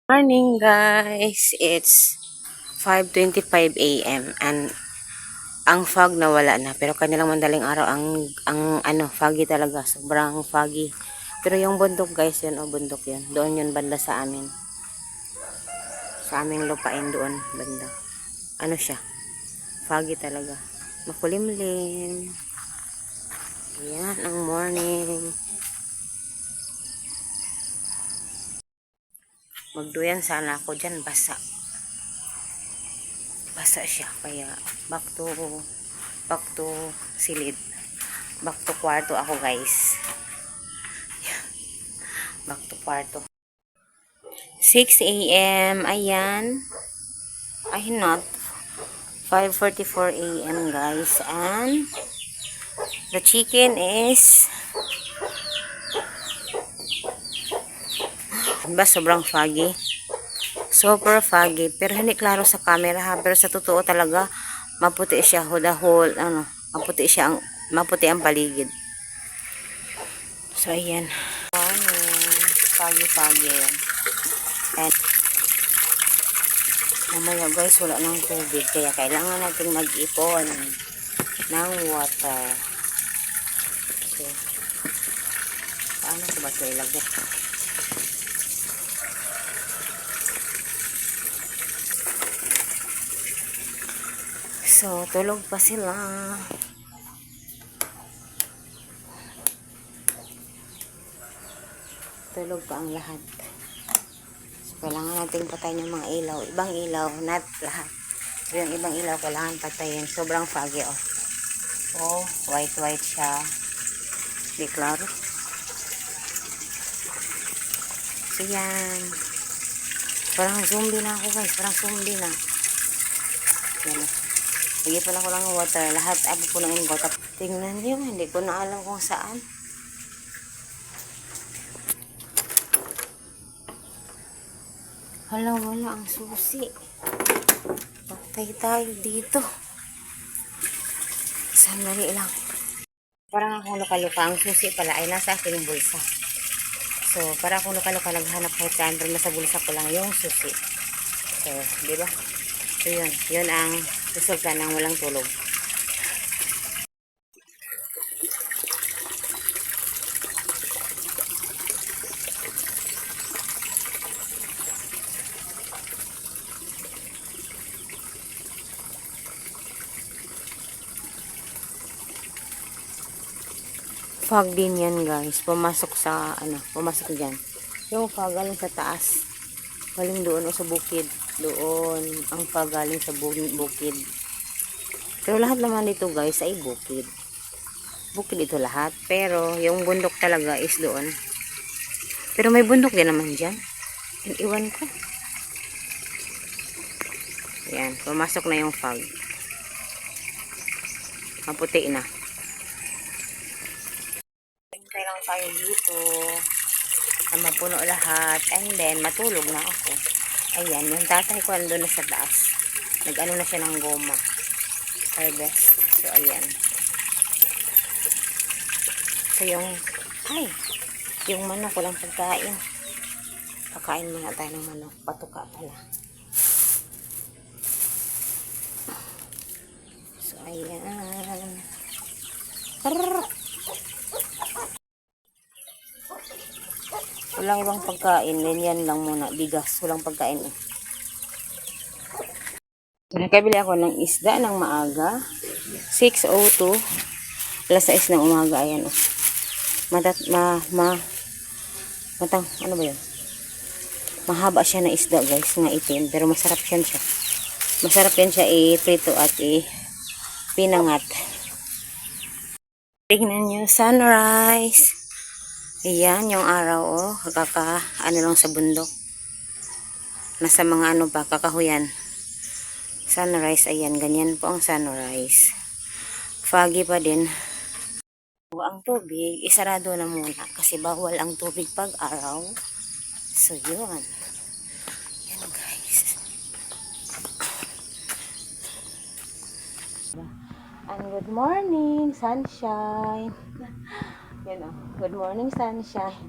Morning guys, it's 5:25 a.m. and ang fog nawala na, pero kanilang madaling araw ang foggy talaga, sobrang foggy. Pero yung bundok guys, yun bundok yun. Doon yun banda sa amin. Sa aming lupain doon banda. Ano siya? Foggy talaga. Makulimlim. Yan ang morning. Magduyan sana ako dyan, basa siya, kaya back to silid, back to kwarto ako guys, back to kwarto. 6 a.m. ayan, ay not 5:44 a.m. guys, and the chicken is sobrang foggy, super foggy, pero hindi klaro sa camera ha, pero sa totoo talaga maputi siya, the whole maputi ang paligid. So ayan, foggy yan. And mamaya guys, wala nang tubig, kaya kailangan natin mag-ipon ng water. So paano ko ba ito ilagay? So tulog pa sila. Tulog pa ang lahat. So, kailangan natin patayin yung mga ilaw. Ibang ilaw, not lahat. So, yung ibang ilaw, kailangan patayin. Sobrang foggy, oh. Oh, white siya. Di klaro. So, yan. Parang zombie na ako, guys. Parang zombie na. Yan. Nag-ipon ako lang ng water. Lahat, po ng water. Tingnan nyo, hindi ko na alam kung saan. Hala, wala ang susi. Patay tayo dito. Sandali lang. Parang akong luka-luka. Ang susi pala ay nasa aking bulsa. So, para akong luka-luka, naghanap kahit saan, pero nasa bulsa ko lang yung susi. So, di ba? So, yun. Yun ang resulta ng walang tulog. Fog din yan guys, pumasok dyan. Yung fog galing sa taas, galing doon o sa bukid, doon ang fog galing sa bukid. Pero lahat naman dito guys ay bukid ito lahat, pero yung bundok talaga is doon. Pero may bundok din naman dyan, iwan ko. Yan, pumasok na yung fog, maputi na. Hintay lang tayo dito na mapuno lahat, and then matulog na ako. Ayan, yung tatay ko andun na sa taas, nag-ano na siya ng goma, harvest. So ayan, so yung manok ko lang pagkain, kakain muna tayo ng manok, patuka pala. So ayan, walang ibang pagkain, ganyan lang muna, bigas, walang pagkain eh. Nakabili ako ng isda ng maaga, 6:02, alas 6 ng umaga, ayan oh. Ano ba yun? Mahaba siya na isda guys, nga itim, pero masarap yan siya. Masarap yan siya i-prito at i-pinangat. Tingnan nyo, sunrise. Ayan, yung araw oh, ano lang sa bundok. Nasa mga kakahuyan. Sunrise, ayan, ganyan po ang sunrise. Foggy pa din. Ang tubig, isarado na muna kasi bawal ang tubig pag araw. So, yun. Yan guys. And good morning, sunshine. Yan o, good morning, sunshine.